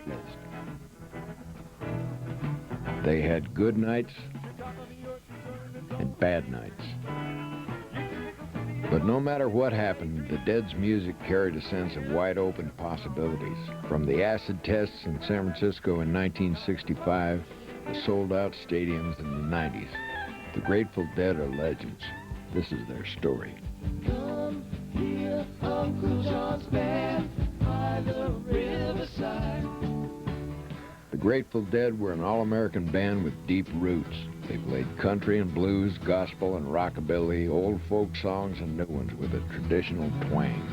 list. They had good nights and bad nights. But no matter what happened, the Dead's music carried a sense of wide-open possibilities. From the acid tests in San Francisco in 1965 to sold-out stadiums in the 90s, the Grateful Dead are legends. This is their story. Come hear Uncle John's band by the riverside. The Grateful Dead were an all-American band with deep roots. They played country and blues, gospel and rockabilly, old folk songs and new ones with a traditional twang.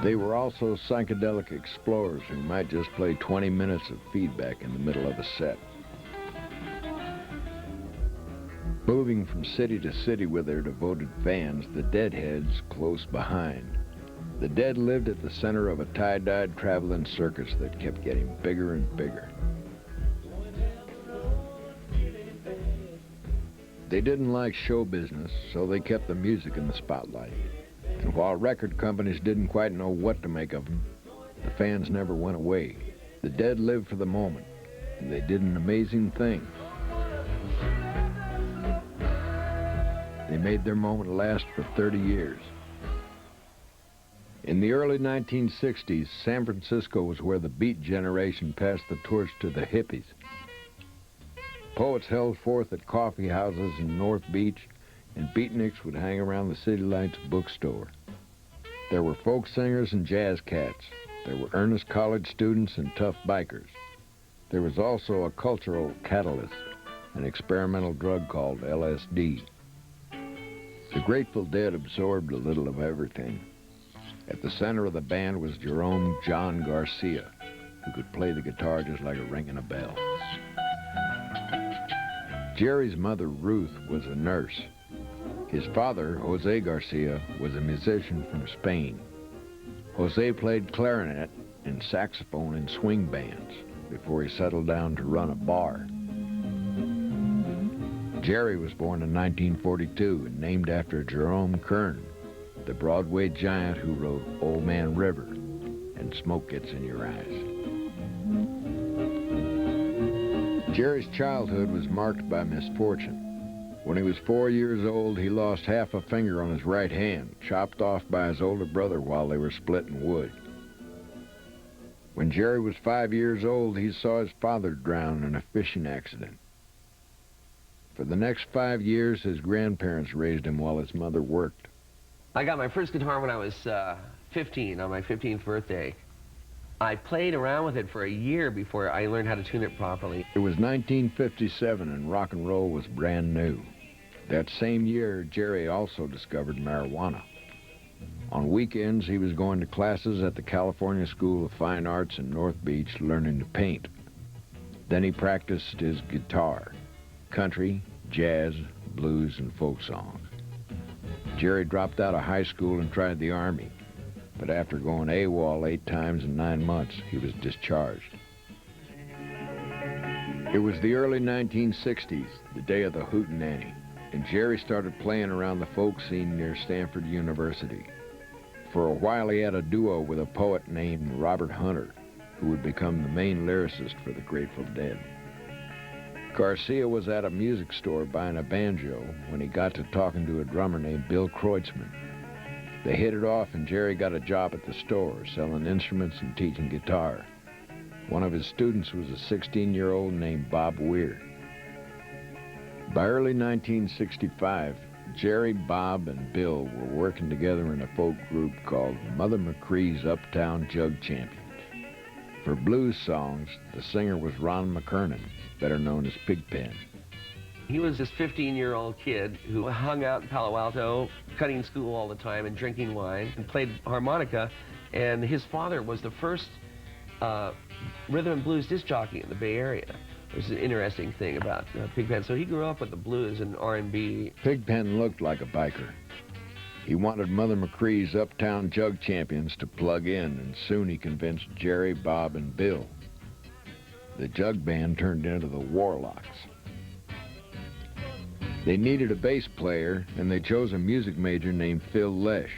They were also psychedelic explorers who might just play 20 minutes of feedback in the middle of a set. Moving from city to city with their devoted fans, the Deadheads close behind. The Dead lived at the center of a tie-dyed traveling circus that kept getting bigger and bigger. They didn't like show business, so they kept the music in the spotlight. And while record companies didn't quite know what to make of them, the fans never went away. The Dead lived for the moment, and they did an amazing thing. They made their moment last for 30 years. In the early 1960s, San Francisco was where the Beat generation passed the torch to the hippies. Poets held forth at coffee houses in North Beach, and beatniks would hang around the City Lights bookstore. There were folk singers and jazz cats. There were earnest college students and tough bikers. There was also a cultural catalyst, an experimental drug called LSD. The Grateful Dead absorbed a little of everything. At the center of the band was Jerome John Garcia, who could play the guitar just like a ring in a bell. Jerry's mother, Ruth, was a nurse. His father, Jose Garcia, was a musician from Spain. Jose played clarinet and saxophone in swing bands before he settled down to run a bar. Jerry was born in 1942 and named after Jerome Kern, the Broadway giant who wrote Old Man River and Smoke Gets in Your Eyes. Jerry's childhood was marked by misfortune. When he was 4 years old, he lost half a finger on his right hand, chopped off by his older brother while they were splitting wood. When Jerry was 5 years old, he saw his father drown in a fishing accident. For the next 5 years, his grandparents raised him while his mother worked. I got my first guitar when I was 15, on my 15th birthday. I played around with it for a year before I learned how to tune it properly. It was 1957 and rock and roll was brand new. That same year, Jerry also discovered marijuana. On weekends, he was going to classes at the California School of Fine Arts in North Beach learning to paint. Then he practiced his guitar, country, jazz, blues, and folk songs. Jerry dropped out of high school and tried the Army, but after going AWOL 8 times in 9 months, he was discharged. It was the early 1960s, the day of the hootenanny, and Jerry started playing around the folk scene near Stanford University. For a while, he had a duo with a poet named Robert Hunter, who would become the main lyricist for the Grateful Dead. Garcia was at a music store buying a banjo when he got to talking to a drummer named Bill Kreutzmann. They hit it off, and Jerry got a job at the store, selling instruments and teaching guitar. One of his students was a 16-year-old named Bob Weir. By early 1965, Jerry, Bob, and Bill were working together in a folk group called Mother McCree's Uptown Jug Champions. For blues songs, the singer was Ron McKernan, better known as Pigpen. He was this 15-year-old kid who hung out in Palo Alto, cutting school all the time and drinking wine, and played harmonica, and his father was the first rhythm and blues disc jockey in the Bay Area. It was an interesting thing about Pigpen. So he grew up with the blues and R&B. Pigpen looked like a biker. He wanted Mother McCree's Uptown Jug Champions to plug in, and soon he convinced Jerry, Bob, and Bill. The jug band turned into the Warlocks. They needed a bass player, and they chose a music major named Phil Lesh.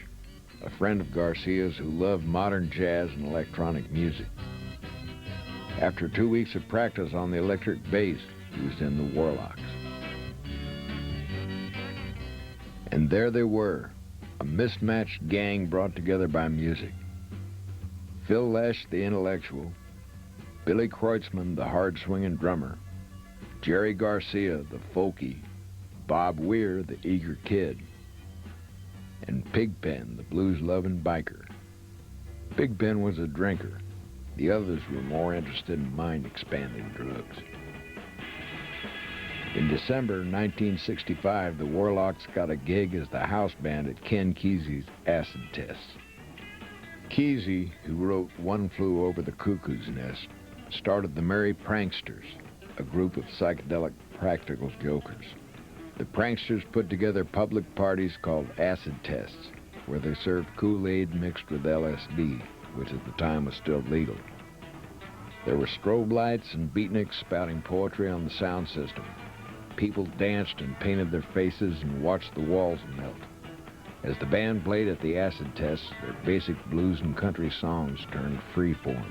a friend of Garcia's who loved modern jazz and electronic music. After 2 weeks of practice on the electric bass, he was in the Warlocks. And there they were, a mismatched gang brought together by music. Phil Lesh, the intellectual, Billy Kreutzmann, the hard-swinging drummer, Jerry Garcia, the folky, Bob Weir, the eager kid, and Pigpen, the blues-loving biker. Pigpen was a drinker. The others were more interested in mind-expanding drugs. In December 1965, the Warlocks got a gig as the house band at Ken Kesey's Acid Test. Kesey, who wrote One Flew Over the Cuckoo's Nest, started the Merry Pranksters, a group of psychedelic practical jokers. The pranksters put together public parties called acid tests, where they served Kool-Aid mixed with LSD, which at the time was still legal. There were strobe lights and beatniks spouting poetry on the sound system. People danced and painted their faces and watched the walls melt. As the band played at the acid tests, their basic blues and country songs turned freeform.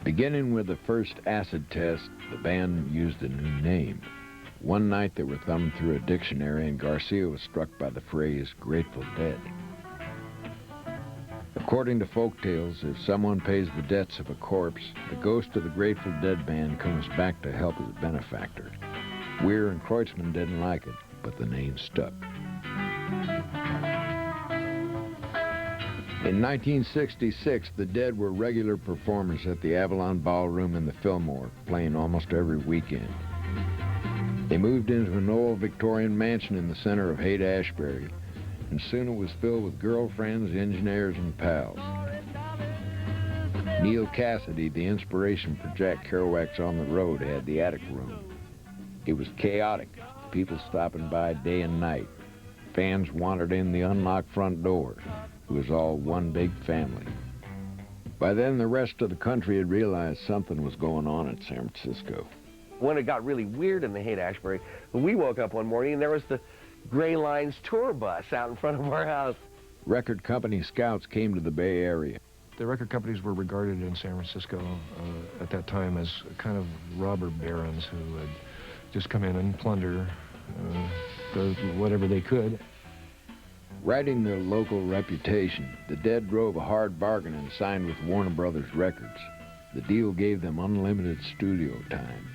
Beginning with the first acid test, the band used a new name. One night they were thumbing through a dictionary and Garcia was struck by the phrase Grateful Dead. According to folktales, if someone pays the debts of a corpse, the ghost of the Grateful Dead band comes back to help his benefactor. Weir and Kreutzmann didn't like it, but the name stuck. In 1966, the Dead were regular performers at the Avalon Ballroom in the Fillmore, playing almost every weekend. They moved into an old Victorian mansion in the center of Haight-Ashbury, and soon it was filled with girlfriends, engineers, and pals. Neil Cassidy, the inspiration for Jack Kerouac's On the Road, had the attic room. It was chaotic, people stopping by day and night. Fans wandered in the unlocked front door. It was all one big family. By then, the rest of the country had realized something was going on in San Francisco. When it got really weird in the Haight-Ashbury, when we woke up one morning and there was the Gray Lines tour bus out in front of our house. Record company scouts came to the Bay Area. The record companies were regarded in San Francisco at that time as kind of robber barons who would just come in and plunder whatever they could. Riding their local reputation, the Dead drove a hard bargain and signed with Warner Brothers Records. The deal gave them unlimited studio time.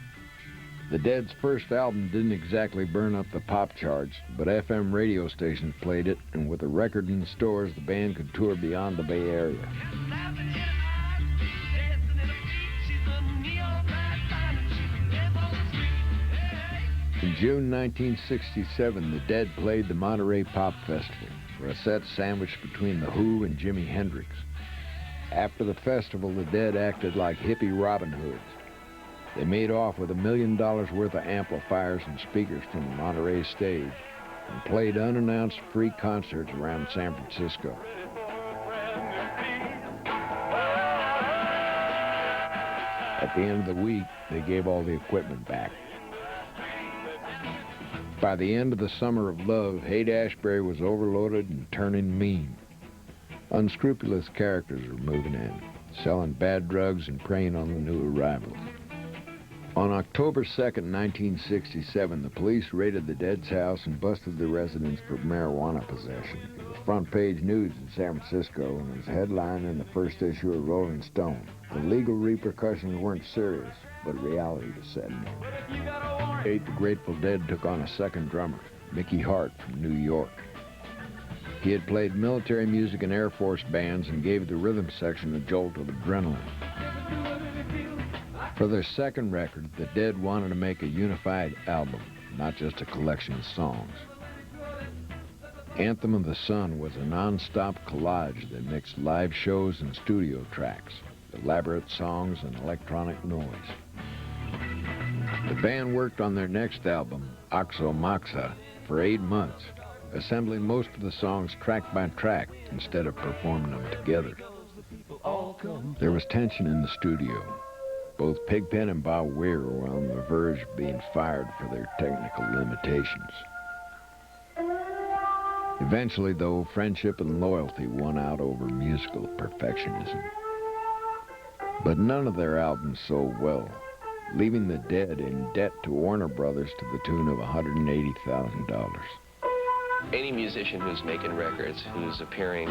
The Dead's first album didn't exactly burn up the pop charts, but FM radio stations played it, and with a record in the stores, the band could tour beyond the Bay Area. In June 1967, the Dead played the Monterey Pop Festival for a set sandwiched between The Who and Jimi Hendrix. After the festival, the Dead acted like hippie Robin Hoods. They made off with $1 million worth of amplifiers and speakers from the Monterey stage and played unannounced free concerts around San Francisco. At the end of the week, they gave all the equipment back. By the end of the Summer of Love, Haight-Ashbury was overloaded and turning mean. Unscrupulous characters were moving in, selling bad drugs and preying on the new arrivals. On October 2nd, 1967, the police raided the Dead's house and busted the residence for marijuana possession. It was front-page news in San Francisco and was headlined in the first issue of Rolling Stone. The legal repercussions weren't serious, but reality was setting in. The Grateful Dead took on a second drummer, Mickey Hart from New York. He had played military music in Air Force bands and gave the rhythm section a jolt of adrenaline. For their second record, the Dead wanted to make a unified album, not just a collection of songs. Anthem of the Sun was a non-stop collage that mixed live shows and studio tracks, elaborate songs, and electronic noise. The band worked on their next album, Oxo Moxa, for 8 months, assembling most of the songs track by track instead of performing them together. There was tension in the studio. Both Pigpen and Bob Weir were on the verge of being fired for their technical limitations. Eventually, though, friendship and loyalty won out over musical perfectionism. But none of their albums sold well, leaving the Dead in debt to Warner Brothers to the tune of $180,000. Any musician who's making records, who's appearing,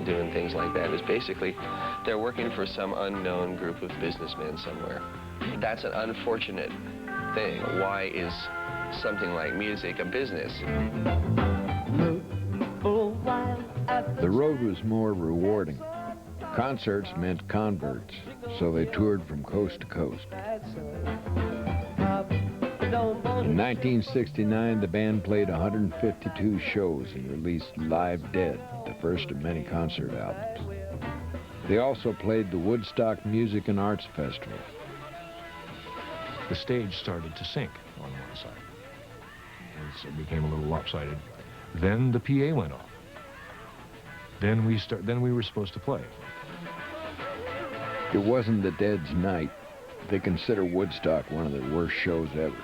doing things like that, is basically, they're working for some unknown group of businessmen somewhere. That's an unfortunate thing. Why is something like music a business? The road was more rewarding. Concerts meant converts, so they toured from coast to coast. In 1969, the band played 152 shows and released Live Dead, the first of many concert albums. They also played the Woodstock Music and Arts Festival. The stage started to sink on one side. It became a little lopsided. Then the PA went off. Then we were supposed to play. It wasn't the Dead's night. They consider Woodstock one of their worst shows ever.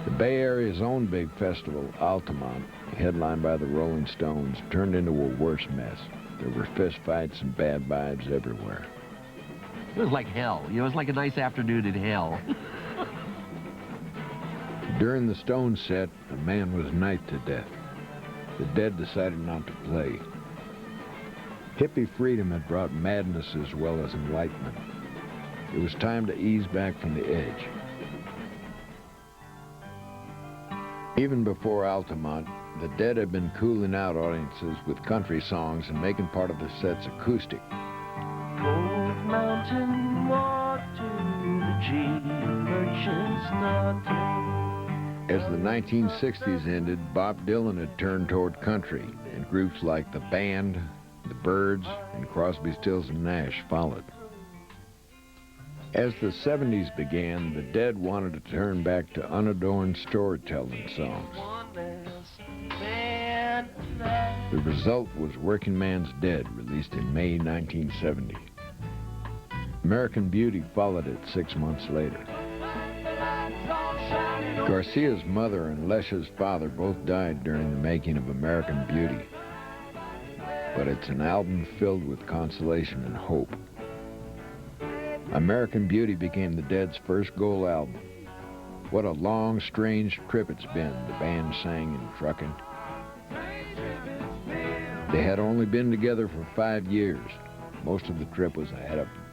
The Bay Area's own big festival, Altamont, headlined by the Rolling Stones, turned into a worse mess. There were fistfights and bad vibes everywhere. It was like hell. You know, it was like a nice afternoon in hell. During the Stones set, a man was knifed to death. The Dead decided not to play. Hippie freedom had brought madness as well as enlightenment. It was time to ease back from the edge. Even before Altamont, the Dead had been cooling out audiences with country songs and making part of the sets acoustic. Cold mountain water, the G merchants not. As the 1960s ended, Bob Dylan had turned toward country, and groups like The Band, The Byrds, and Crosby, Stills and Nash followed. As the 70s began, the Dead wanted to turn back to unadorned storytelling songs. The result was Working Man's Dead, released in May 1970. American Beauty followed it 6 months later. Garcia's mother and Lesha's father both died during the making of American Beauty. But it's an album filled with consolation and hope. American Beauty became the Dead's first gold album. What a long, strange trip it's been, the band sang in trucking. They had only been together for 5 years. Most of the trip was ahead of them.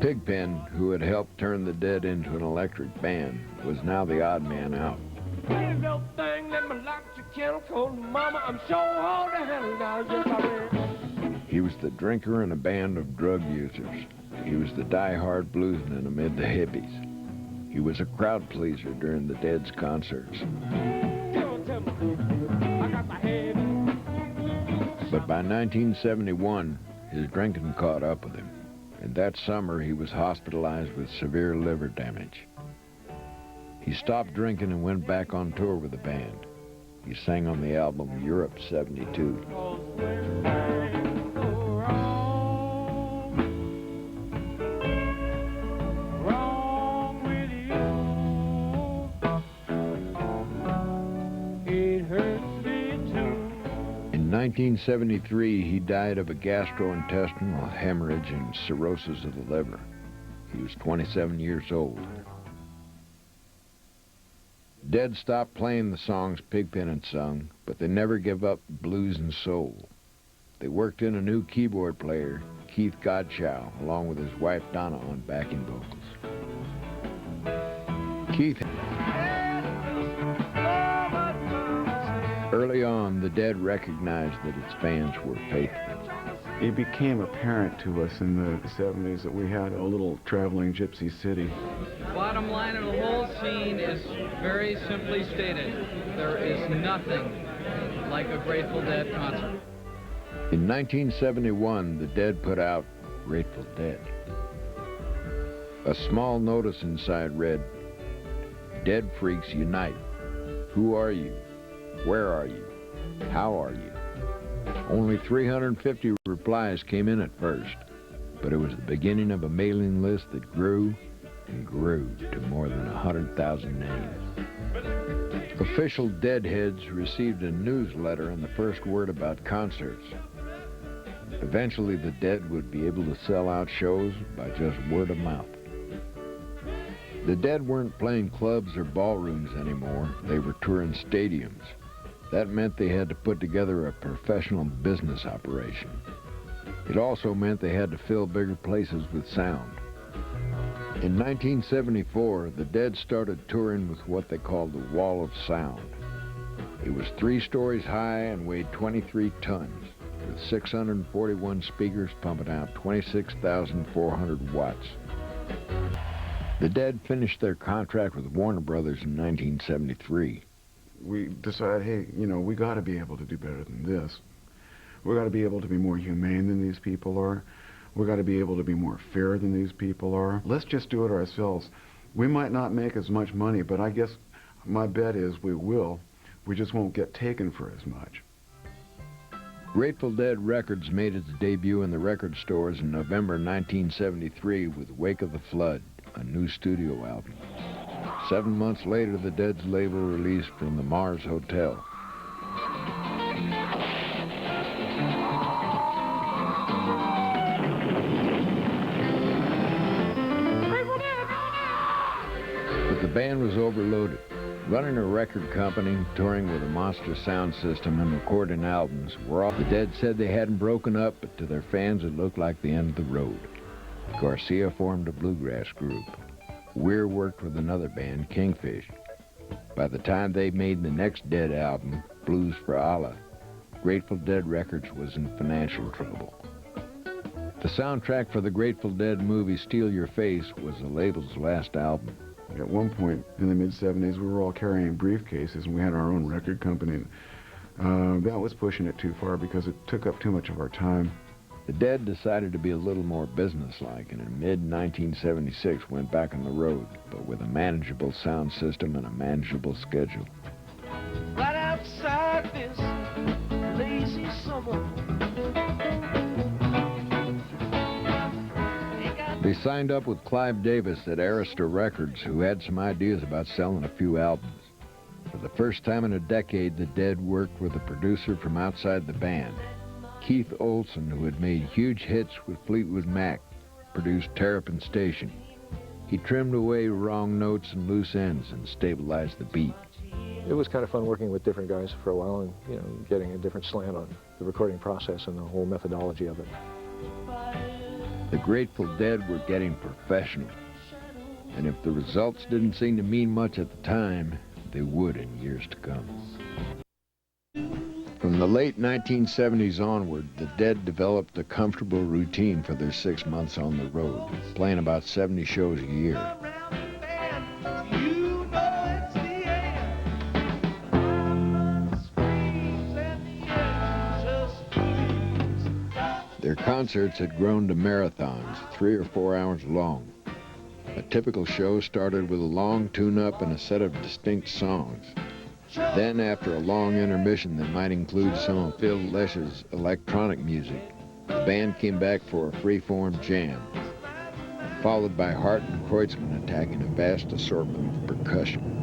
Pigpen, who had helped turn the Dead into an electric band, was now the odd man out. He was the drinker in a band of drug users. He was the die-hard bluesman amid the hippies. He was a crowd pleaser during the Dead's concerts. But by 1971, his drinking caught up with him. And that summer, he was hospitalized with severe liver damage. He stopped drinking and went back on tour with the band. He sang on the album Europe 72. In 1973, he died of a gastrointestinal hemorrhage and cirrhosis of the liver. He was 27 years old. Dead stopped playing the songs Pigpen had sung, but they never gave up blues and soul. They worked in a new keyboard player, Keith Godchow, along with his wife Donna on backing vocals. Keith. Early on, the Dead recognized that its fans were faithful. It became apparent to us in the 70s that we had a little traveling gypsy city. Bottom line of the whole scene is very simply stated. There is nothing like a Grateful Dead concert. In 1971, the Dead put out Grateful Dead. A small notice inside read, "Dead Freaks Unite. Who are you? Where are you? How are you?" Only 350 replies came in at first, but it was the beginning of a mailing list that grew and grew to more than 100,000 names. Official Deadheads received a newsletter and the first word about concerts. Eventually, the Dead would be able to sell out shows by just word of mouth. The Dead weren't playing clubs or ballrooms anymore. They were touring stadiums. That meant they had to put together a professional business operation. It also meant they had to fill bigger places with sound. In 1974, the Dead started touring with what they called the Wall of Sound. It was 3 stories high and weighed 23 tons, with 641 speakers pumping out 26,400 watts. The Dead finished their contract with Warner Brothers in 1973. We decided, hey, you know, we got to be able to do better than this. We got to be able to be more humane than these people are. We got to be able to be more fair than these people are. Let's just do it ourselves. We might not make as much money, but I guess my bet is we will. We just won't get taken for as much. Grateful Dead Records made its debut in the record stores in November 1973 with Wake of the Flood, a new studio album. 7 months later, the Dead's label released From the Mars Hotel. But the band was overloaded. Running a record company, touring with a monster sound system, and recording albums were all. The Dead said they hadn't broken up, but to their fans it looked like the end of the road. Garcia formed a bluegrass group. Weir worked with another band, Kingfish. By the time they made the next Dead album, Blues for Allah, Grateful Dead Records was in financial trouble. The soundtrack for the Grateful Dead movie Steal Your Face was the label's last album. At one point in the mid-70s, we were all carrying briefcases, and we had our own record company. That was pushing it too far because it took up too much of our time. The Dead decided to be a little more businesslike, and in mid-1976 went back on the road, but with a manageable sound system and a manageable schedule. Right outside this lazy summer. They signed up with Clive Davis at Arista Records, who had some ideas about selling a few albums. For the first time in a decade, the Dead worked with a producer from outside the band. Keith Olsen, who had made huge hits with Fleetwood Mac, produced Terrapin Station. He trimmed away wrong notes and loose ends and stabilized the beat. It was kind of fun working with different guys for a while and, you know, getting a different slant on the recording process and the whole methodology of it. The Grateful Dead were getting professional, and if the results didn't seem to mean much at the time, they would in years to come. From the late 1970s onward, the Dead developed a comfortable routine for their 6 months on the road, playing about 70 shows a year. Their concerts had grown to marathons, 3 or 4 hours long. A typical show started with a long tune-up and a set of distinct songs. Then, after a long intermission that might include some of Phil Lesh's electronic music, the band came back for a free-form jam, followed by Hart and Kreutzmann attacking a vast assortment of percussion.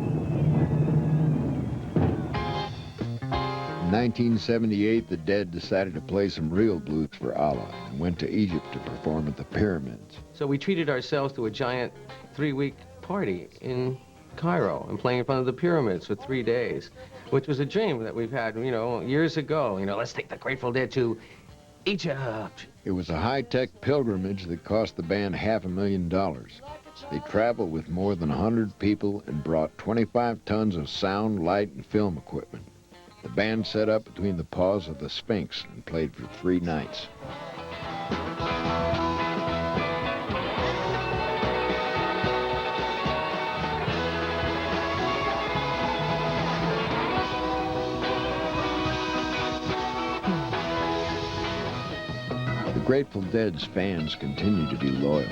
In 1978, the Dead decided to play some real blues for Allah and went to Egypt to perform at the pyramids. So we treated ourselves to a giant 3-week party in Cairo and playing in front of the pyramids for 3 days, which was a dream that we've had, you know, years ago. You know, let's take the Grateful Dead to Egypt. It was a high-tech pilgrimage that cost the band $500,000. They traveled with more than 100 people and brought 25 tons of sound, light, and film equipment. The band set up between the paws of the Sphinx and played for 3 nights. The Grateful Dead's fans continued to be loyal.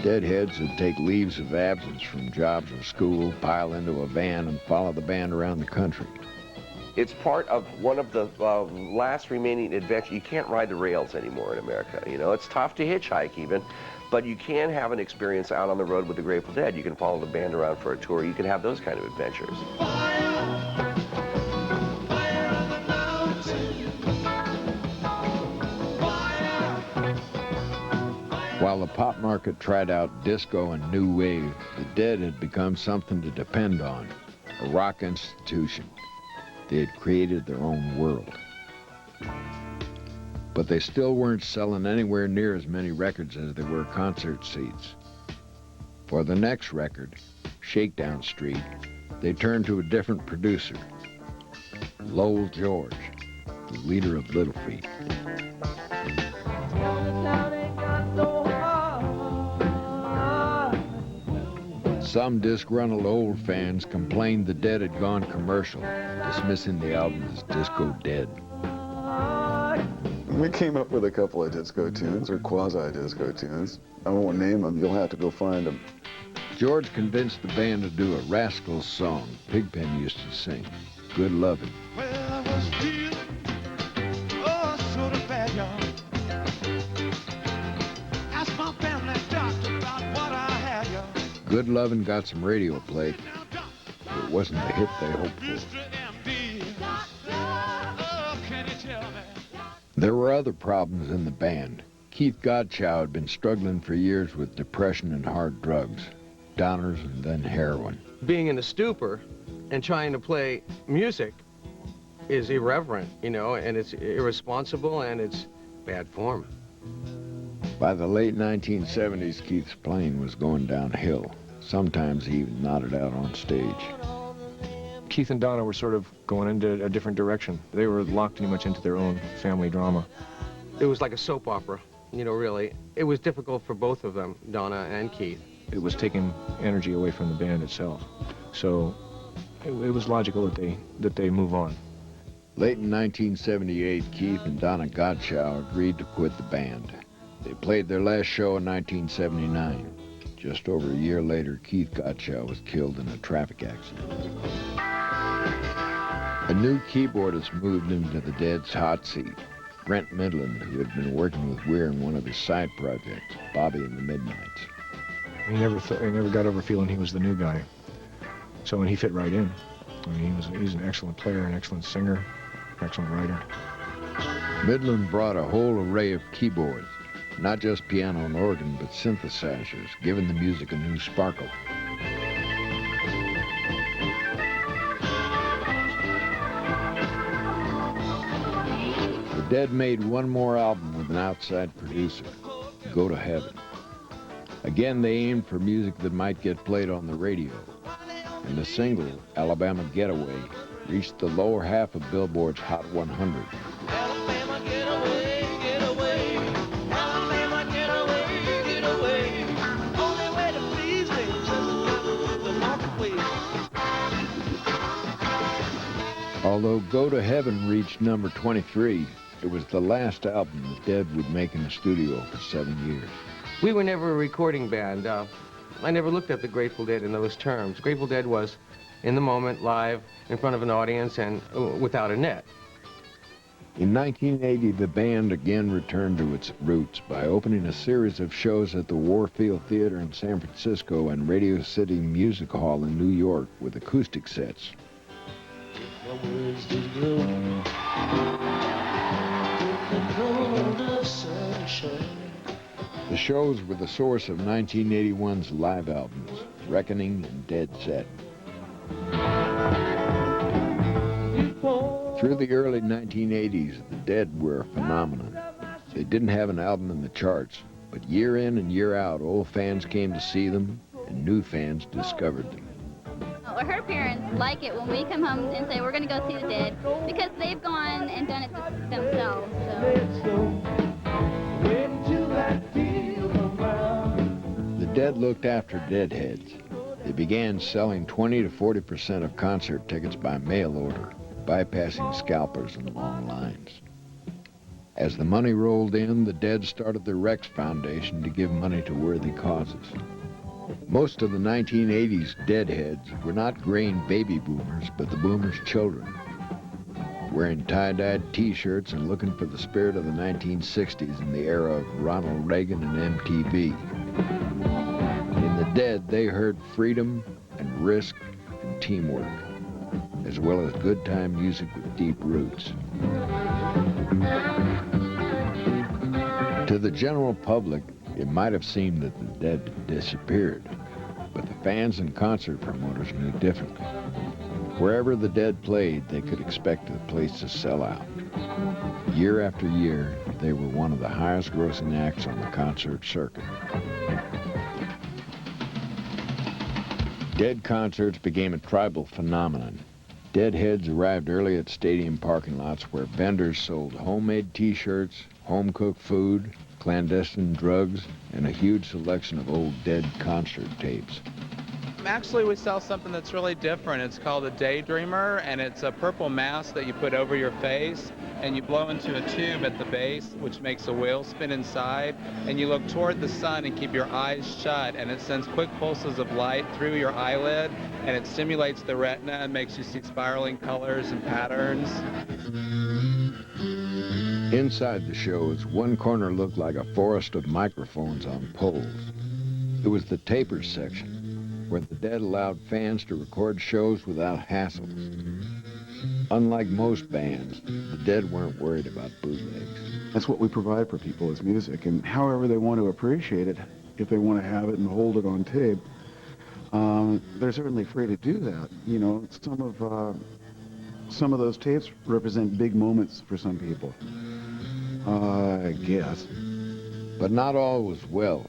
Deadheads would take leaves of absence from jobs or school, pile into a van, and follow the band around the country. It's part of one of the last remaining adventures. You can't ride the rails anymore in America. You know, it's tough to hitchhike even, But you can have an experience out on the road with the Grateful Dead. You can follow the band around for a tour. You can have those kind of adventures. While the pop market tried out disco and new wave, the Dead had become something to depend on, a rock institution. They had created their own world. But they still weren't selling anywhere near as many records as they were concert seats. For the next record, Shakedown Street, they turned to a different producer, Lowell George, the leader of Little Feat. Some disgruntled old fans complained the Dead had gone commercial, dismissing the album as disco dead. We came up with a couple of disco tunes, or quasi-disco tunes. I won't name them, you'll have to go find them. George convinced the band to do a Rascals song Pigpen used to sing, Good Lovin'. Well, I was feeling, oh, sort of bad, y'all. Asked my family doctor about what I had, y'all. Good Lovin' got some radio play, but it wasn't the hit they hoped for. Mr. MD, oh, can you tell me? There were other problems in the band. Keith Godchow had been struggling for years with depression and hard drugs, downers and then heroin. Being in a stupor and trying to play music is irreverent, you know, and it's irresponsible and it's bad form. By the late 1970s, Keith's playing was going downhill. Sometimes he even nodded out on stage. Keith and Donna were sort of going into a different direction. They were locked too much into their own family drama. It was like a soap opera, you know, really. It was difficult for both of them, Donna and Keith. It was taking energy away from the band itself. So it was logical that they move on. Late in 1978, Keith and Donna Godchow agreed to quit the band. They played their last show in 1979. Just over a year later, Keith Godchow was killed in a traffic accident. A new keyboardist moved into the Dead's hot seat, Brent Midland, who had been working with Weir in one of his side projects, Bobby and the Midnights. He never got over feeling he was the new guy. So when he fit right in, I mean, he was an excellent player, an excellent singer, excellent writer. Midland brought a whole array of keyboards, not just piano and organ, but synthesizers, giving the music a new sparkle. The Dead made one more album with an outside producer, Go to Heaven. Again, they aimed for music that might get played on the radio, and the single, Alabama Getaway, reached the lower half of Billboard's Hot 100. Alabama, get away, get away. Alabama, get away, get away. Only way to please me is just to walk away. Although Go to Heaven reached number 23, it was the last album the Dead would make in the studio for 7 years. We were never a recording band. I never looked at the Grateful Dead in those terms. Grateful Dead was in the moment, live, in front of an audience, and without a net. In 1980, the band again returned to its roots by opening a series of shows at the Warfield Theater in San Francisco and Radio City Music Hall in New York with acoustic sets. The shows were the source of 1981's live albums, Reckoning and Dead Set. Through the early 1980s, the Dead were a phenomenon. They didn't have an album in the charts, but year in and year out, old fans came to see them, and new fans discovered them. Well, her parents like it when we come home and say we're going to go see the Dead, because they've gone and done it themselves. So. The Dead looked after deadheads. They began selling 20 to 40% of concert tickets by mail order, bypassing scalpers and long lines. As the money rolled in, the Dead started the Rex Foundation to give money to worthy causes. Most of the 1980s deadheads were not graying baby boomers, but the boomers' children, wearing tie-dyed T-shirts and looking for the spirit of the 1960s in the era of Ronald Reagan and MTV. In the Dead, they heard freedom and risk and teamwork, as well as good time music with deep roots. To the general public, it might have seemed that the Dead had disappeared, but the fans and concert promoters knew differently. Wherever the Dead played, they could expect the place to sell out. Year after year, they were one of the highest grossing acts on the concert circuit. Dead concerts became a tribal phenomenon. Deadheads arrived early at stadium parking lots where vendors sold homemade t-shirts, home-cooked food, clandestine drugs, and a huge selection of old Dead concert tapes. Actually, we sell something that's really different. It's called a Daydreamer, and it's a purple mask that you put over your face, and you blow into a tube at the base, which makes a wheel spin inside, and you look toward the sun and keep your eyes shut, and it sends quick pulses of light through your eyelid, and it stimulates the retina and makes you see spiraling colors and patterns. Inside the shows, one corner looked like a forest of microphones on poles. It was the tapers section, where the Dead allowed fans to record shows without hassle. Unlike most bands, the Dead weren't worried about bootlegs. That's what we provide for people is music, and however they want to appreciate it, if they want to have it and hold it on tape, they're certainly free to do that. You know, some of those tapes represent big moments for some people, I guess. But not all was well.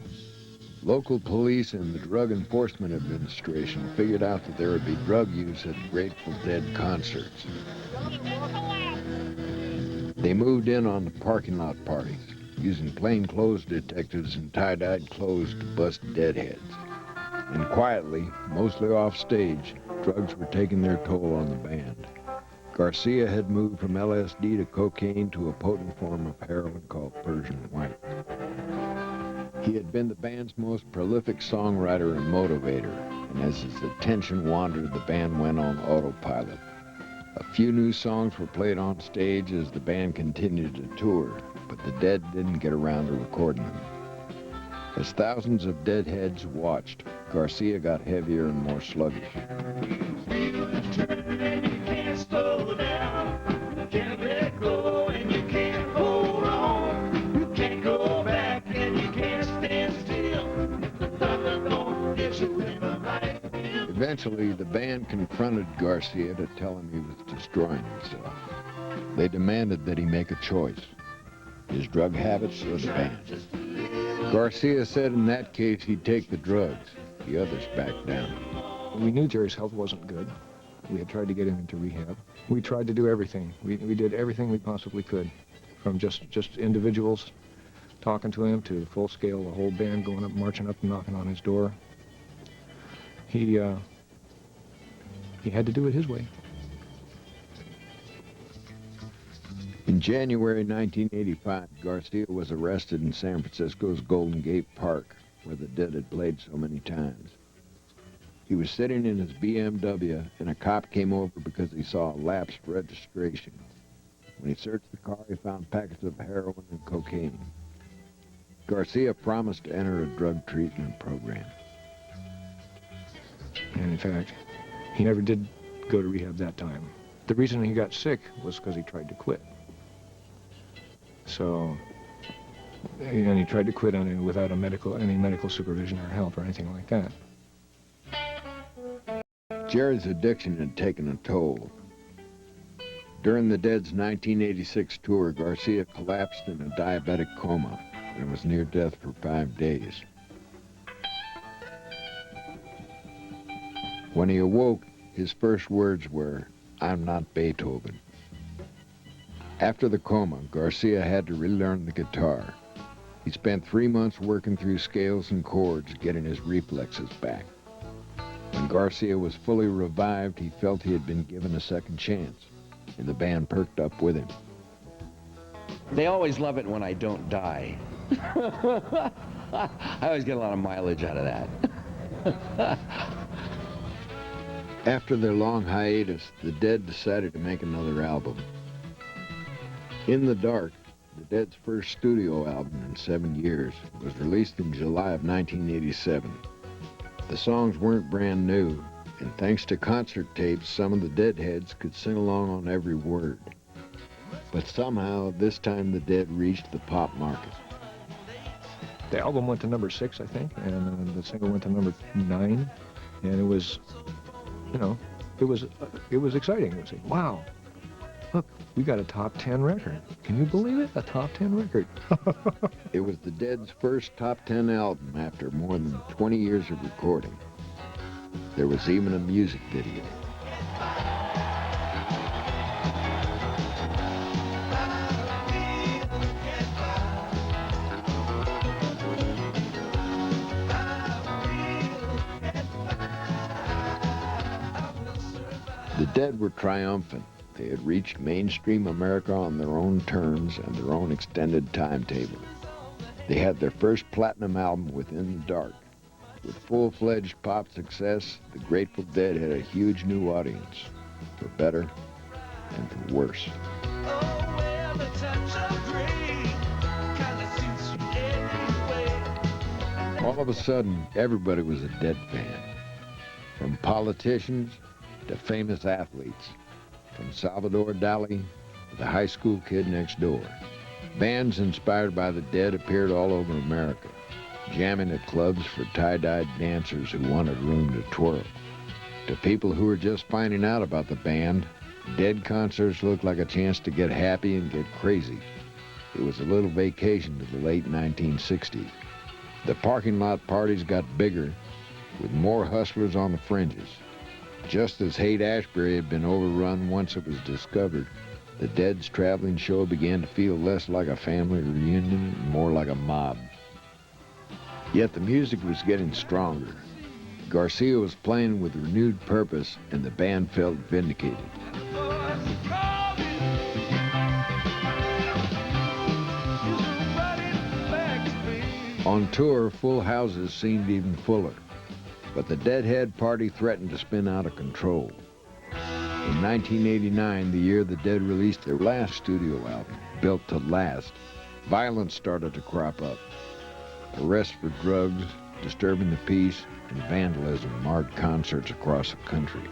Local police and the Drug Enforcement Administration figured out that there would be drug use at Grateful Dead concerts. They moved in on the parking lot parties, using plainclothes detectives and tie-dyed clothes to bust deadheads. And quietly, mostly off stage, drugs were taking their toll on the band. Garcia had moved from LSD to cocaine to a potent form of heroin called Persian White. He had been the band's most prolific songwriter and motivator, and as his attention wandered, the band went on autopilot. A few new songs were played on stage as the band continued to tour, but the Dead didn't get around to recording them. As thousands of Deadheads watched, Garcia got heavier and more sluggish. Eventually, the band confronted Garcia to tell him he was destroying himself. They demanded that he make a choice, his drug habits or the band. Garcia said in that case he'd take the drugs. The others backed down. We knew Jerry's health wasn't good. We had tried to get him into rehab. We tried to do everything. We did everything we possibly could, from just individuals talking to him to full scale, the whole band going up, marching up and knocking on his door. He had to do it his way. In January 1985, Garcia was arrested in San Francisco's Golden Gate Park, where the Dead had played so many times. He was sitting in his BMW, and a cop came over because he saw a lapsed registration. When he searched the car, he found packets of heroin and cocaine. Garcia promised to enter a drug treatment program. And in fact, he never did go to rehab that time. The reason he got sick was because he tried to quit. So, and he tried to quit without any medical supervision or help or anything like that. Jerry's addiction had taken a toll. During the Dead's 1986 tour, Garcia collapsed in a diabetic coma and was near death for 5 days. When he awoke, his first words were, "I'm not Beethoven." After the coma, Garcia had to relearn the guitar. He spent 3 months working through scales and chords, getting his reflexes back. When Garcia was fully revived, he felt he had been given a second chance, and the band perked up with him. They always love it when I don't die. I always get a lot of mileage out of that. After their long hiatus, the Dead decided to make another album. In the Dark, the Dead's first studio album in 7 years, was released in July of 1987. The songs weren't brand new, and thanks to concert tapes, some of the Deadheads could sing along on every word. But somehow, this time the Dead reached the pop market. The album went to number 6, I think, and the single went to number 9, and it was, you know, it was exciting. It was like, wow, look, we got a top 10 record. Can you believe it? A top 10 record. It was the Dead's first top 10 album after more than 20 years of recording. There was even a music video. The Dead were triumphant. They had reached mainstream America on their own terms and their own extended timetable. They had their first platinum album, Within the Dark. With full-fledged pop success, the Grateful Dead had a huge new audience, for better and for worse. All of a sudden, everybody was a Dead fan. From politicians to famous athletes, from Salvador Dali to the high school kid next door. Bands inspired by the Dead appeared all over America, jamming at clubs for tie-dyed dancers who wanted room to twirl. To people who were just finding out about the band, Dead concerts looked like a chance to get happy and get crazy. It was a little vacation to the late 1960s. The parking lot parties got bigger, with more hustlers on the fringes. Just as Haight-Ashbury had been overrun once it was discovered, the Dead's traveling show began to feel less like a family reunion and more like a mob. Yet the music was getting stronger. Garcia was playing with renewed purpose, and the band felt vindicated. On tour, full houses seemed even fuller. But the Deadhead party threatened to spin out of control. In 1989, the year the Dead released their last studio album, Built to Last, violence started to crop up. Arrests for drugs, disturbing the peace, and vandalism marred concerts across the country.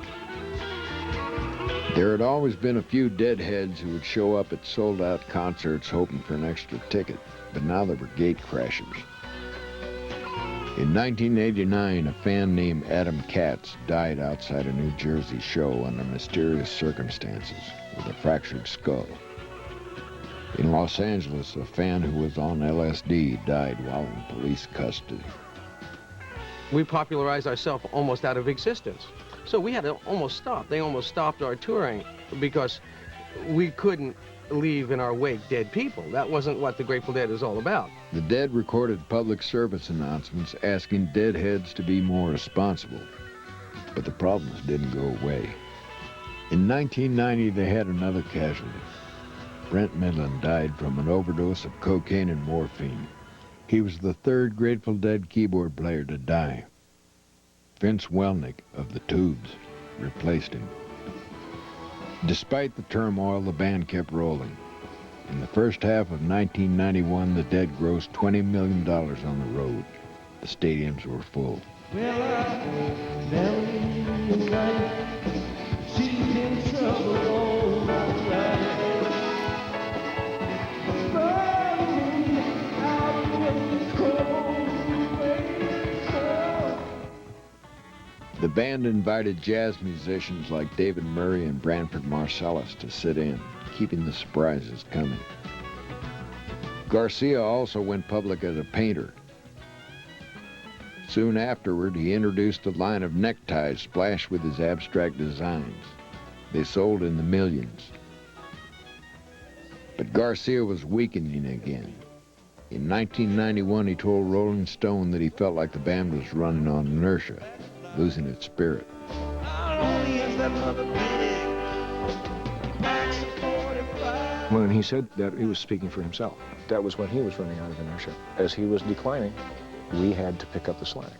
There had always been a few Deadheads who would show up at sold-out concerts hoping for an extra ticket, but now there were gate crashers. In 1989, a fan named Adam Katz died outside a New Jersey show under mysterious circumstances with a fractured skull. In Los Angeles, a fan who was on LSD died while in police custody. We popularized ourselves almost out of existence. So we had to almost stop. They almost stopped our touring because we couldn't leave in our wake dead people. That wasn't what the Grateful Dead is all about. The Dead recorded public service announcements asking Deadheads to be more responsible, but the problems didn't go away. In 1990, they had another casualty. Brent Midland died from an overdose of cocaine and morphine. He was the third Grateful Dead keyboard player to die. Vince Welnick of the Tubes replaced him. Despite the turmoil, the band kept rolling. In the first half of 1991, the Dead grossed $20 million on the road. The stadiums were full. The band invited jazz musicians like David Murray and Branford Marsalis to sit in, keeping the surprises coming. Garcia also went public as a painter. Soon afterward, he introduced a line of neckties splashed with his abstract designs. They sold in the millions. But Garcia was weakening again. In 1991, he told Rolling Stone that he felt like the band was running on inertia, losing its spirit. When he said that, he was speaking for himself. That was when he was running out of inertia. As he was declining, we had to pick up the slack.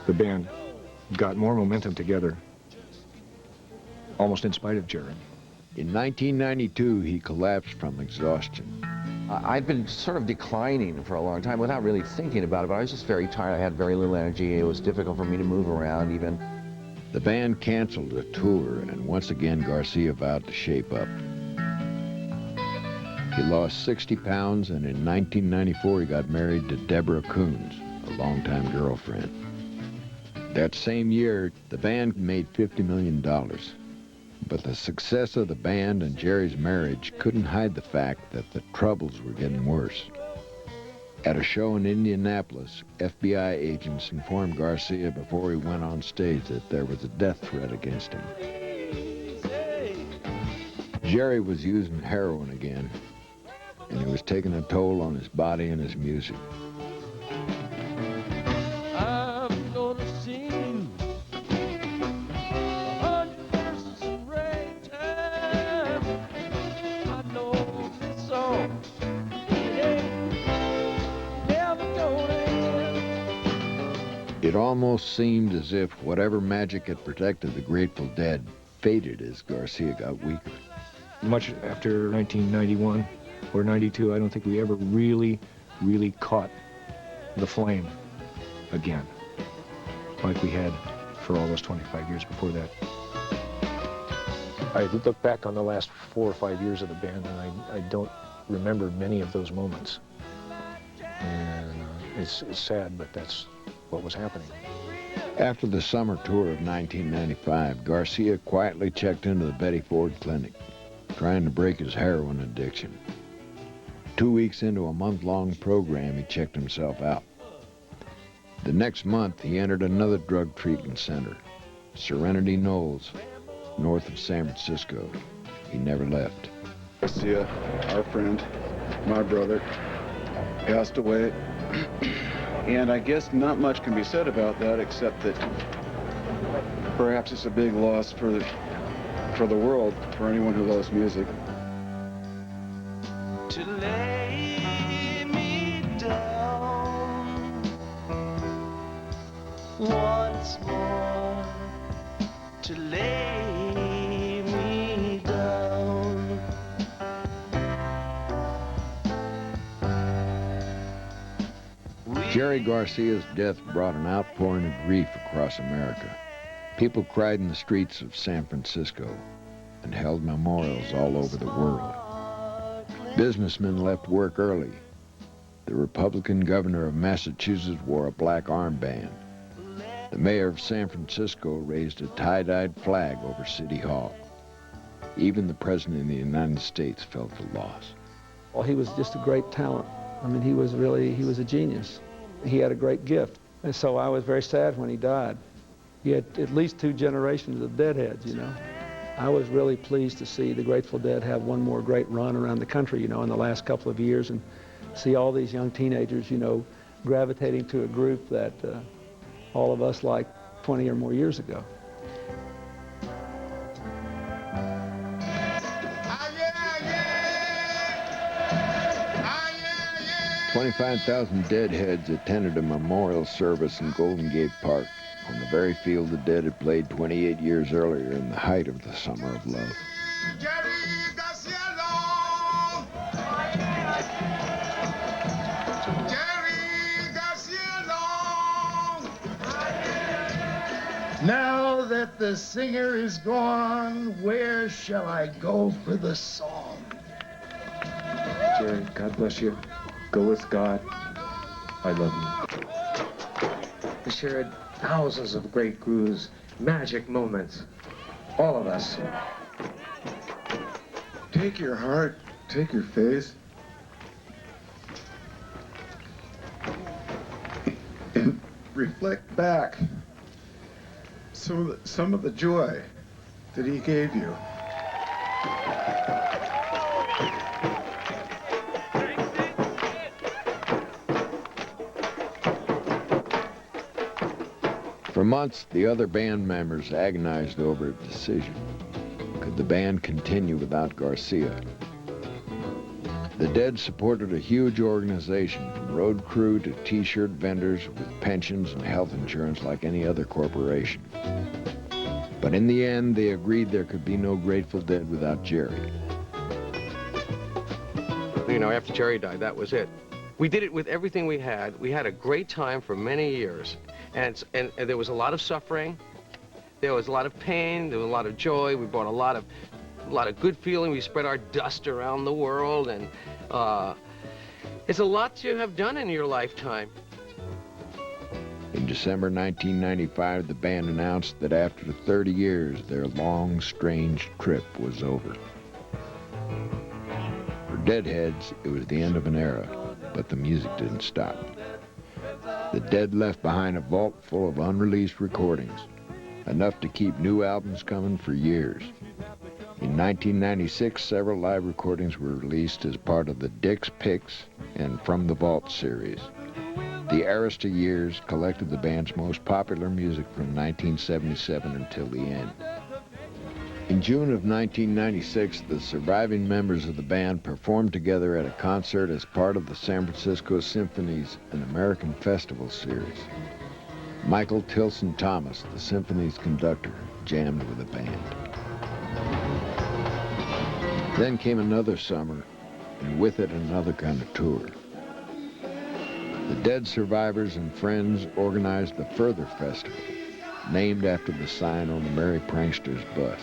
The band got more momentum together, almost in spite of Jerry. In 1992, he collapsed from exhaustion. I've been sort of declining for a long time without really thinking about it, but I was just very tired. I had very little energy. It was difficult for me to move around even. The band canceled a tour, and once again Garcia vowed to shape up. He lost 60 pounds, and in 1994 he got married to Deborah Coons, a longtime girlfriend. That same year, the band made $50 million. But the success of the band and Jerry's marriage couldn't hide the fact that the troubles were getting worse. At a show in Indianapolis, FBI agents informed Garcia before he went on stage that there was a death threat against him. Jerry was using heroin again, and it was taking a toll on his body and his music. I'm gonna sing 100 verses in ragtime. I know this song, it ain't never gonna end. It almost seemed as if whatever magic had protected the Grateful Dead faded as Garcia got weaker. Much after 1991 or 92, I don't think we ever really caught the flame again, like we had for all those 25 years before that. I look back on the last 4 or 5 years of the band, and I don't remember many of those moments. And it's sad, but that's what was happening. After the summer tour of 1995, Garcia quietly checked into the Betty Ford Clinic, trying to break his heroin addiction. 2 weeks into a month-long program, he checked himself out. The next month, he entered another drug treatment center, Serenity Knolls, north of San Francisco. He never left. Garcia, our friend, my brother, passed away. And I guess not much can be said about that, except that perhaps it's a big loss for the world, for anyone who loves music. To lay me down once more, to lay me down. Jerry Garcia's death brought an outpouring of grief across America. People cried in the streets of San Francisco and held memorials all over the world. Businessmen left work early. The Republican governor of Massachusetts wore a black armband. The mayor of San Francisco raised a tie-dyed flag over City Hall. Even the president of the United States felt the loss. Well, he was just a great talent. I mean, he was a genius. He had a great gift. And so I was very sad when he died. He had at least 2 generations of Deadheads, you know. I was really pleased to see the Grateful Dead have one more great run around the country, you know, in the last couple of years, and see all these young teenagers, you know, gravitating to a group that all of us liked 20 or more years ago. 25,000 Deadheads attended a memorial service in Golden Gate Park on the very field the Dead had played 28 years earlier in the height of the Summer of Love. Now that the singer is gone, where shall I go for the song? Jerry, God bless you. Go with God. I love you. We shared thousands of great grooves, magic moments. All of us. Take your heart, take your face, and reflect back some of the joy that he gave you. For months, the other band members agonized over a decision. Could the band continue without Garcia? The Dead supported a huge organization, from road crew to T-shirt vendors with pensions and health insurance like any other corporation. But in the end, they agreed there could be no Grateful Dead without Jerry. You know, after Jerry died, that was it. We did it with everything we had. We had a great time for many years. And there was a lot of suffering. There was a lot of pain. There was a lot of joy. We brought a lot of good feeling. We spread our dust around the world. And it's a lot to have done in your lifetime. In December 1995, the band announced that after 30 years, their long, strange trip was over. For Deadheads, it was the end of an era, but the music didn't stop. The Dead left behind a vault full of unreleased recordings, enough to keep new albums coming for years. In 1996, several live recordings were released as part of the Dick's Picks and From the Vault series. The Arista years collected the band's most popular music from 1977 until the end. In June of 1996, the surviving members of the band performed together at a concert as part of the San Francisco Symphony's An American Festival series. Michael Tilson Thomas, the symphony's conductor, jammed with the band. Then came another summer, and with it another kind of tour. The Dead survivors and friends organized the Further Festival, named after the sign on the Merry Pranksters bus.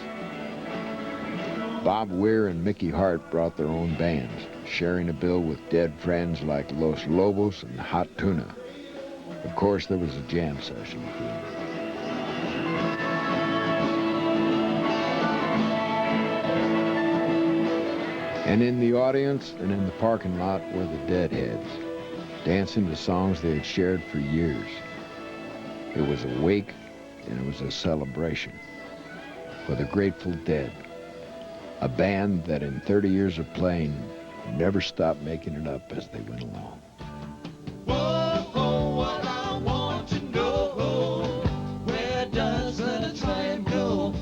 Bob Weir and Mickey Hart brought their own bands, sharing a bill with Dead friends like Los Lobos and Hot Tuna. Of course, there was a jam session. And in the audience and in the parking lot were the Deadheads, dancing to songs they had shared for years. It was a wake and it was a celebration for the Grateful Dead, a band that in 30 years of playing never stopped making it up as they went along. Whoa, what I want to know, where does the time go?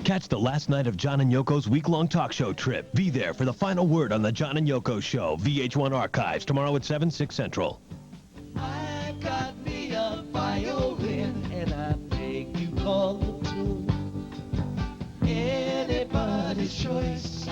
Catch the last night of John and Yoko's week-long talk show trip. Be there for the final word on the John and Yoko Show. VH1 Archives, tomorrow at 7, 6 Central. I got me a violin, and I beg you call the tune. Anybody's choice.